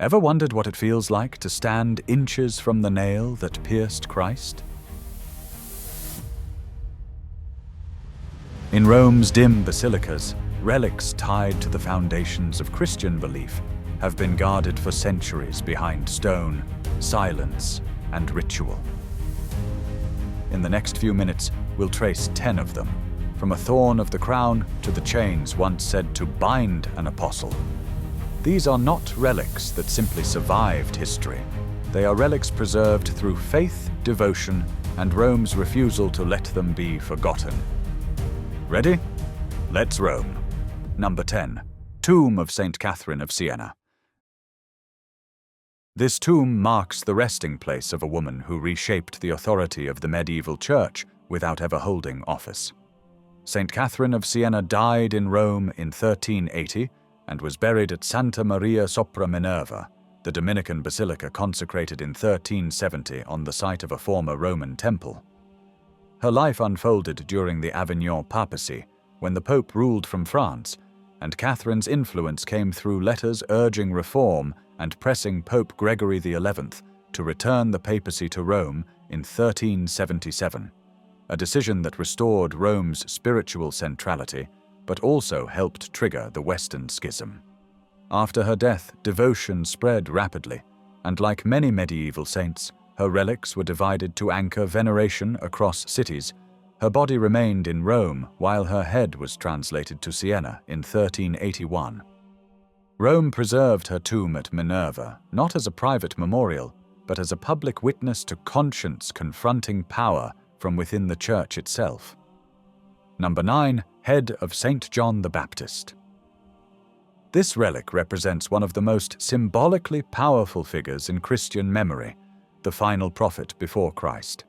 Ever wondered what it feels like to stand inches from the nail that pierced Christ? In Rome's dim basilicas, relics tied to the foundations of Christian belief have been guarded for centuries behind stone, silence, and ritual. In the next few minutes, we'll trace 10 of them, from a thorn of the crown to the chains once said to bind an apostle. These are not relics that simply survived history. They are relics preserved through faith, devotion, and Rome's refusal to let them be forgotten. Ready? Let's roam. Number 10. Tomb of St. Catherine of Siena. This tomb marks the resting place of a woman who reshaped the authority of the medieval church without ever holding office. St. Catherine of Siena died in Rome in 1380 and was buried at Santa Maria sopra Minerva, the Dominican basilica consecrated in 1370 on the site of a former Roman temple. Her life unfolded during the Avignon papacy, when the Pope ruled from France, and Catherine's influence came through letters urging reform and pressing Pope Gregory XI to return the papacy to Rome in 1377, a decision that restored Rome's spiritual centrality, but also helped trigger the Western Schism. After her death, devotion spread rapidly, and like many medieval saints, her relics were divided to anchor veneration across cities. Her body remained in Rome while her head was translated to Siena in 1381. Rome preserved her tomb at Minerva, not as a private memorial, but as a public witness to conscience confronting power from within the church itself. Number 9. Head of St. John the Baptist. This relic represents one of the most symbolically powerful figures in Christian memory, the final prophet before Christ.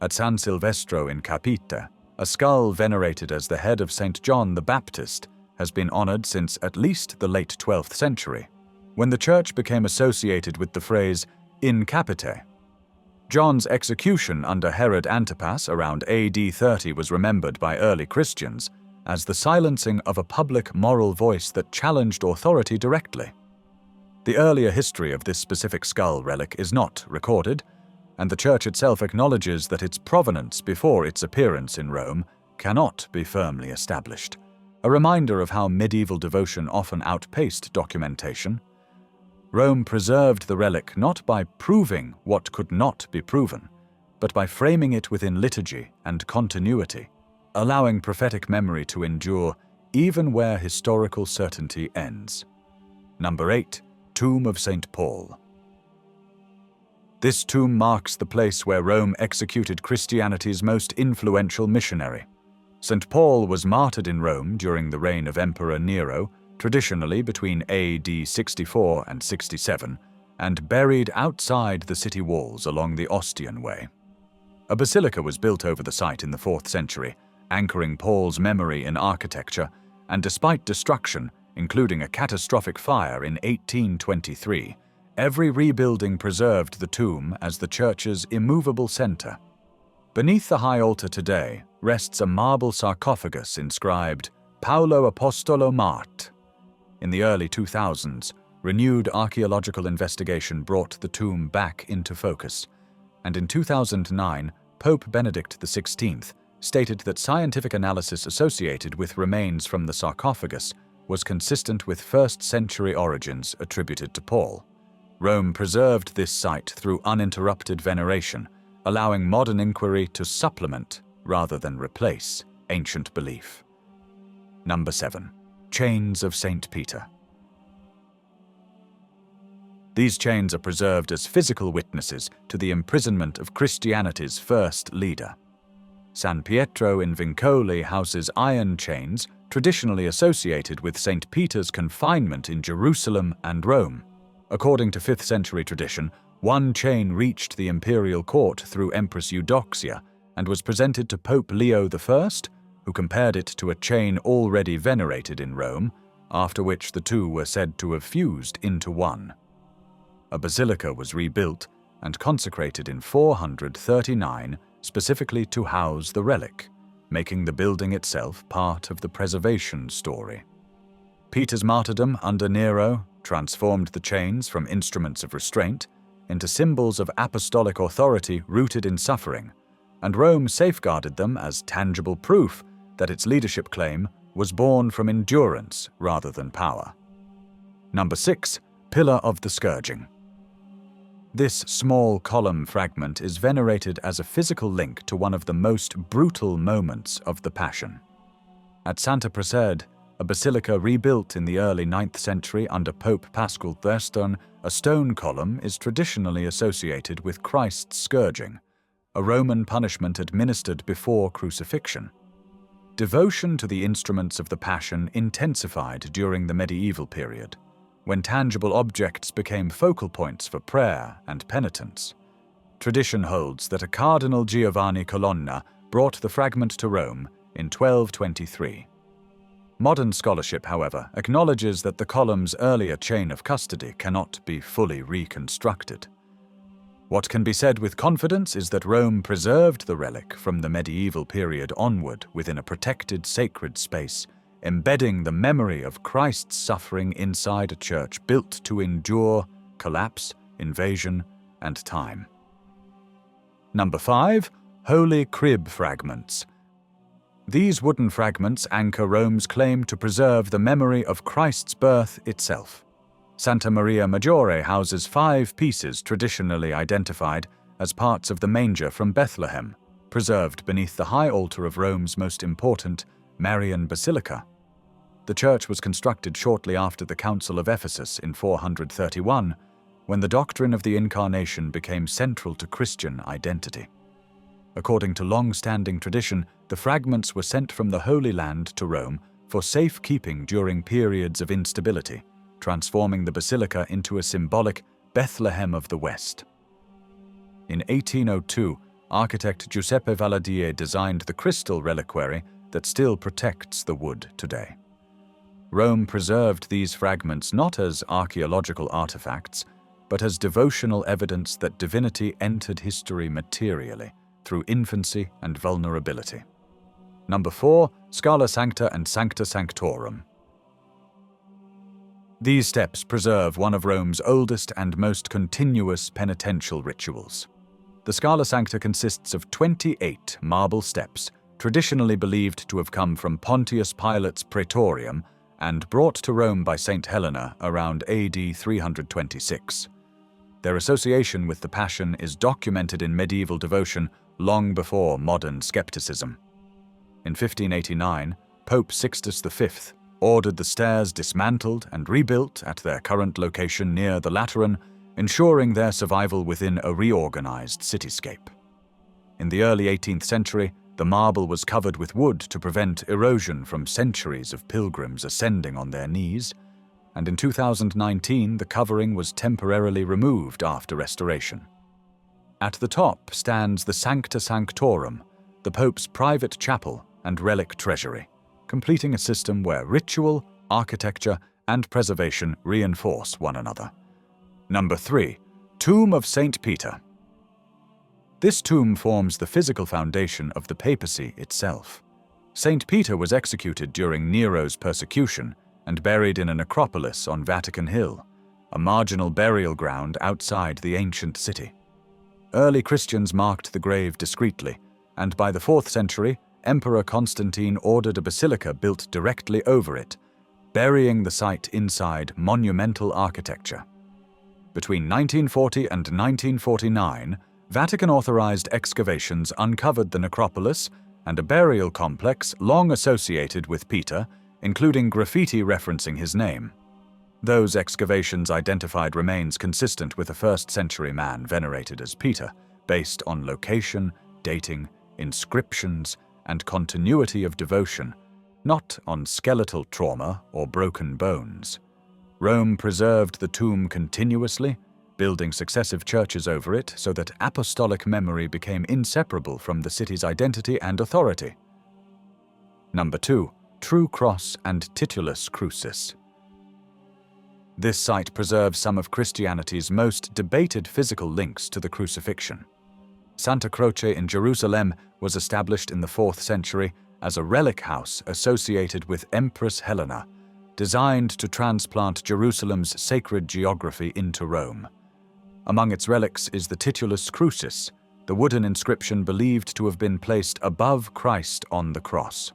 At San Silvestro in Capite, a skull venerated as the head of St. John the Baptist has been honored since at least the late 12th century, when the church became associated with the phrase in Capite. John's execution under Herod Antipas around AD 30 was remembered by early Christians as the silencing of a public moral voice that challenged authority directly. The earlier history of this specific skull relic is not recorded, and the church itself acknowledges that its provenance before its appearance in Rome cannot be firmly established, a reminder of how medieval devotion often outpaced documentation. Rome preserved the relic not by proving what could not be proven, but by framing it within liturgy and continuity, allowing prophetic memory to endure even where historical certainty ends. Number 8. Tomb of St. Paul. This tomb marks the place where Rome executed Christianity's most influential missionary. St. Paul was martyred in Rome during the reign of Emperor Nero, traditionally between AD 64 and 67, and buried outside the city walls along the Ostian Way. A basilica was built over the site in the 4th century, anchoring Paul's memory in architecture, and despite destruction, including a catastrophic fire in 1823, every rebuilding preserved the tomb as the church's immovable center. Beneath the high altar today rests a marble sarcophagus inscribed Paulo Apostolo Mart. In the early 2000s, renewed archaeological investigation brought the tomb back into focus, and in 2009, Pope Benedict XVI stated that scientific analysis associated with remains from the sarcophagus was consistent with 1st century origins attributed to Paul. Rome preserved this site through uninterrupted veneration, allowing modern inquiry to supplement rather than replace ancient belief. Number 7. Chains of St. Peter. These chains are preserved as physical witnesses to the imprisonment of Christianity's first leader. San Pietro in Vincoli houses iron chains traditionally associated with St. Peter's confinement in Jerusalem and Rome. According to 5th century tradition, one chain reached the imperial court through Empress Eudoxia and was presented to Pope Leo I, who compared it to a chain already venerated in Rome, after which the two were said to have fused into one. A basilica was rebuilt and consecrated in 439 specifically to house the relic, making the building itself part of the preservation story. Peter's martyrdom under Nero, transformed the chains from instruments of restraint into symbols of apostolic authority rooted in suffering, and Rome safeguarded them as tangible proof that its leadership claim was born from endurance rather than power. Number 6. Pillar of the Scourging. This small column fragment is venerated as a physical link to one of the most brutal moments of the Passion. At Santa Prassede, a basilica rebuilt in the early 9th century under Pope Paschal III, a stone column is traditionally associated with Christ's scourging, a Roman punishment administered before crucifixion. Devotion to the instruments of the Passion intensified during the medieval period, when tangible objects became focal points for prayer and penitence. Tradition holds that a Cardinal Giovanni Colonna brought the fragment to Rome in 1223. Modern scholarship, however, acknowledges that the column's earlier chain of custody cannot be fully reconstructed. What can be said with confidence is that Rome preserved the relic from the medieval period onward within a protected sacred space, embedding the memory of Christ's suffering inside a church built to endure collapse, invasion, and time. Number 5. Holy Crib Fragments. These wooden fragments anchor Rome's claim to preserve the memory of Christ's birth itself. Santa Maria Maggiore houses 5 pieces traditionally identified as parts of the manger from Bethlehem, preserved beneath the high altar of Rome's most important Marian basilica. The church was constructed shortly after the Council of Ephesus in 431, when the doctrine of the Incarnation became central to Christian identity. According to long-standing tradition, the fragments were sent from the Holy Land to Rome for safekeeping during periods of instability, transforming the basilica into a symbolic Bethlehem of the West. In 1802, architect Giuseppe Valadier designed the crystal reliquary that still protects the wood today. Rome preserved these fragments not as archaeological artifacts, but as devotional evidence that divinity entered history materially, through infancy and vulnerability. Number 4. Scala Sancta and Sancta Sanctorum. These steps preserve one of Rome's oldest and most continuous penitential rituals. The Scala Sancta consists of 28 marble steps, traditionally believed to have come from Pontius Pilate's Praetorium and brought to Rome by Saint Helena around AD 326. Their association with the Passion is documented in medieval devotion long before modern skepticism. In 1589, Pope Sixtus V ordered the stairs dismantled and rebuilt at their current location near the Lateran, ensuring their survival within a reorganized cityscape. In the early 18th century, the marble was covered with wood to prevent erosion from centuries of pilgrims ascending on their knees, and in 2019 the covering was temporarily removed after restoration. At the top stands the Sancta Sanctorum, the Pope's private chapel and relic treasury, completing a system where ritual, architecture, and preservation reinforce one another. Number 3. Tomb of St. Peter. This tomb forms the physical foundation of the papacy itself. St. Peter was executed during Nero's persecution and buried in a necropolis on Vatican Hill, a marginal burial ground outside the ancient city. Early Christians marked the grave discreetly, and by the 4th century, Emperor Constantine ordered a basilica built directly over it, burying the site inside monumental architecture. Between 1940 and 1949, Vatican-authorized excavations uncovered the necropolis and a burial complex long associated with Peter, including graffiti referencing his name. Those excavations identified remains consistent with a 1st-century man venerated as Peter, based on location, dating, inscriptions, and continuity of devotion, not on skeletal trauma or broken bones. Rome preserved the tomb continuously, building successive churches over it so that apostolic memory became inseparable from the city's identity and authority. Number 2. True Cross and Titulus Crucis. This site preserves some of Christianity's most debated physical links to the crucifixion. Santa Croce in Jerusalem was established in the 4th century as a relic house associated with Empress Helena, designed to transplant Jerusalem's sacred geography into Rome. Among its relics is the Titulus Crucis, the wooden inscription believed to have been placed above Christ on the cross.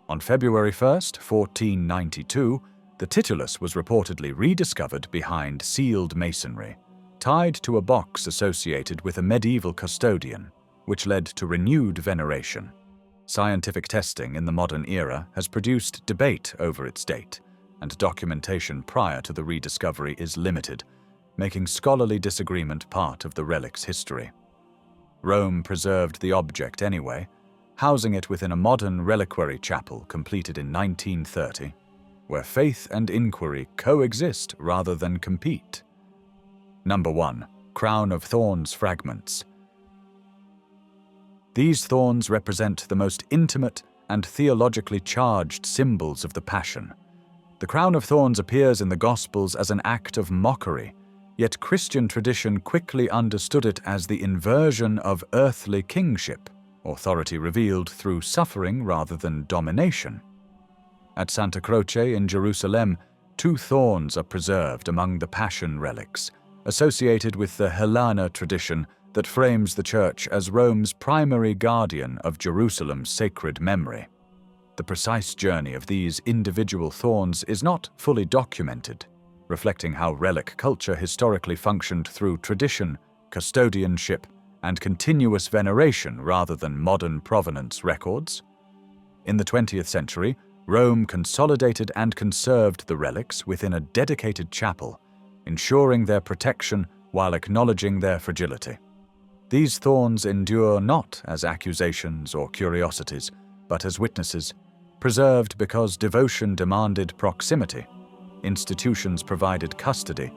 On February 1st, 1492, the Titulus was reportedly rediscovered behind sealed masonry, tied to a box associated with a medieval custodian, which led to renewed veneration. Scientific testing in the modern era has produced debate over its date, and documentation prior to the rediscovery is limited, making scholarly disagreement part of the relic's history. Rome preserved the object anyway, housing it within a modern reliquary chapel completed in 1930, where faith and inquiry coexist rather than compete. Number 1. Crown of Thorns Fragments. These thorns represent the most intimate and theologically charged symbols of the Passion. The Crown of Thorns appears in the Gospels as an act of mockery, yet Christian tradition quickly understood it as the inversion of earthly kingship, authority revealed through suffering rather than domination. At Santa Croce in Gerusalemme, 2 thorns are preserved among the Passion relics, associated with the Helena tradition that frames the Church as Rome's primary guardian of Jerusalem's sacred memory. The precise journey of these individual thorns is not fully documented, reflecting how relic culture historically functioned through tradition, custodianship, and continuous veneration rather than modern provenance records. In the 20th century, Rome consolidated and conserved the relics within a dedicated chapel, ensuring their protection while acknowledging their fragility. These thorns endure not as accusations or curiosities, but as witnesses, preserved because devotion demanded proximity, institutions provided custody,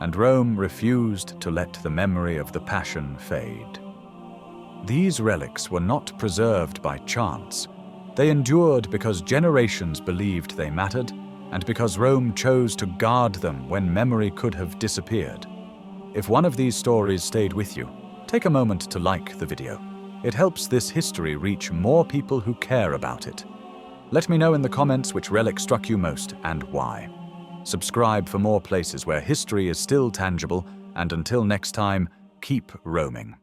and Rome refused to let the memory of the Passion fade. These relics were not preserved by chance. They endured because generations believed they mattered, and because Rome chose to guard them when memory could have disappeared. If one of these stories stayed with you, take a moment to like the video. It helps this history reach more people who care about it. Let me know in the comments which relic struck you most and why. Subscribe for more places where history is still tangible, and until next time, keep roaming.